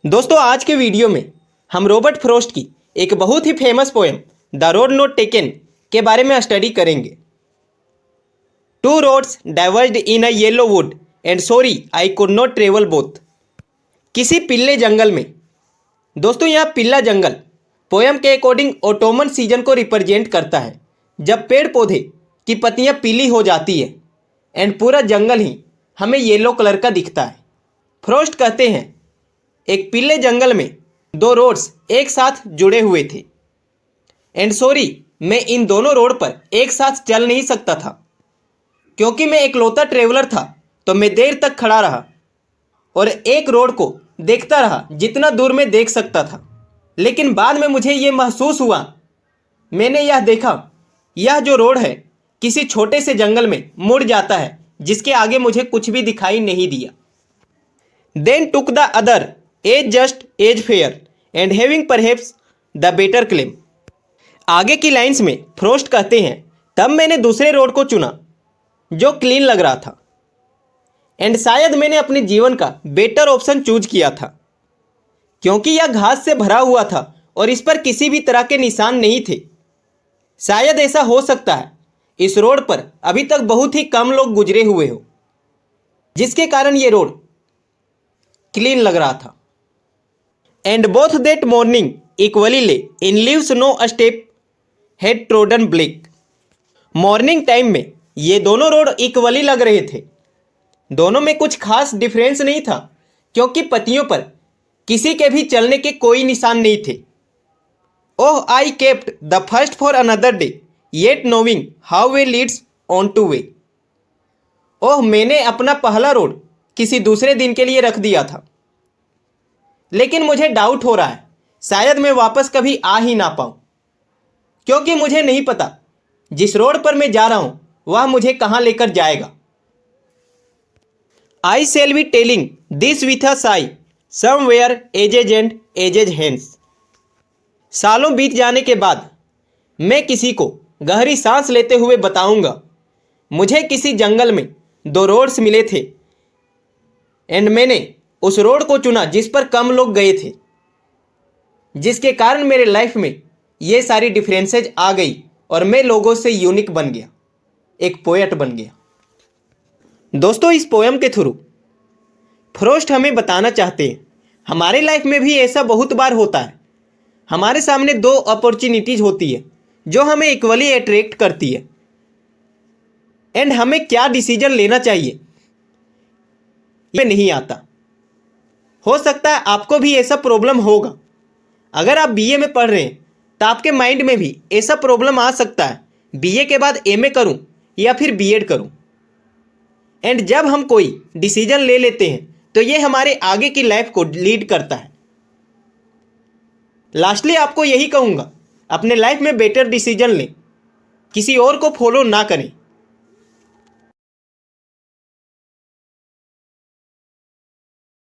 दोस्तों आज के वीडियो में हम रॉबर्ट फ्रॉस्ट की एक बहुत ही famous poem the road not taken के बारे में स्टडी करेंगे। Two roads diverged in a yellow wood and sorry I could not travel both. किसी पिल्ले जंगल में। दोस्तों यहाँ पिल्ला जंगल पोएम के अकॉर्डिंग ऑटोमन सीजन को रिप्रेजेंट करता है, जब पेड़ पौधे की पत्तियाँ पीली हो जाती है एंड पूरा जंगल ही हमें येलो कलर का दिखता है। फ्रॉस्ट कहते हैं एक पिल्ले जंगल में दो रोड्स एक साथ जुड़े हुए थे एंड सॉरी मैं इन दोनों रोड पर एक साथ चल नहीं सकता था क्योंकि मैं एकलौता ट्रेवलर था। तो मैं देर तक खड़ा रहा और एक रोड को देखता रहा जितना दूर मैं देख सकता था, लेकिन बाद में मुझे ये महसूस हुआ, मैंने यह देखा यह जो रोड है किसी छोटे से जंगल में मुड़ जाता है जिसके आगे मुझे कुछ भी दिखाई नहीं दिया। Then took the other as just as fair and having perhaps the better claim. आगे की लाइंस में फ्रॉस्ट कहते हैं तब मैंने दूसरे रोड को चुना जो क्लीन लग रहा था एंड शायद मैंने अपने जीवन का बेटर ऑप्शन चूज किया था क्योंकि यह घास से भरा हुआ था और इस पर किसी भी तरह के निशान नहीं थे। शायद ऐसा हो सकता है इस रोड पर अभी तक बहुत ही कम लोग गुजरे हुए हो जिसके कारण ये रोड क्लीन लग रहा था। And both that morning equally lay in leaves no step had trodden black. Morning time में ये दोनों रोड इक्वली लग रहे थे, दोनों में कुछ खास डिफरेंस नहीं था क्योंकि पत्तियों पर किसी के भी चलने के कोई निशान नहीं थे। Oh I kept the first for another day yet knowing how way leads on to way. Oh मैंने अपना पहला रोड किसी दूसरे दिन के लिए रख दिया था, लेकिन मुझे डाउट हो रहा है शायद मैं वापस कभी आ ही ना पाऊं क्योंकि मुझे नहीं पता जिस रोड पर मैं जा रहा हूं वह मुझे कहां लेकर जाएगा। I shall be telling this with a sigh somewhere ages and ages hence. सालों बीत जाने के बाद मैं किसी को गहरी सांस लेते हुए बताऊंगा मुझे किसी जंगल में दो रोड्स मिले थे एंड मैंने उस रोड को चुना जिस पर कम लोग गए थे, जिसके कारण मेरे लाइफ में ये सारी डिफरेंसेज आ गई और मैं लोगों से यूनिक बन गया, एक पोएट बन गया। दोस्तों इस पोएम के थ्रू फ्रॉस्ट हमें बताना चाहते हैं हमारे लाइफ में भी ऐसा बहुत बार होता है। हमारे सामने दो अपॉर्चुनिटीज होती है जो हमें इक्वली अट्रैक्ट करती है एंड हमें क्या डिसीजन लेना चाहिए ये नहीं आता। हो सकता है आपको भी ऐसा प्रॉब्लम होगा। अगर आप बीए में पढ़ रहे हैं तो आपके माइंड में भी ऐसा प्रॉब्लम आ सकता है बीए के बाद एमए करूं या फिर बीएड करूं। एंड जब हम कोई डिसीजन ले लेते हैं तो ये हमारे आगे की लाइफ को लीड करता है। लास्टली आपको यही कहूँगा अपने लाइफ में बेटर डिसीजन लें, किसी और को फॉलो ना करें।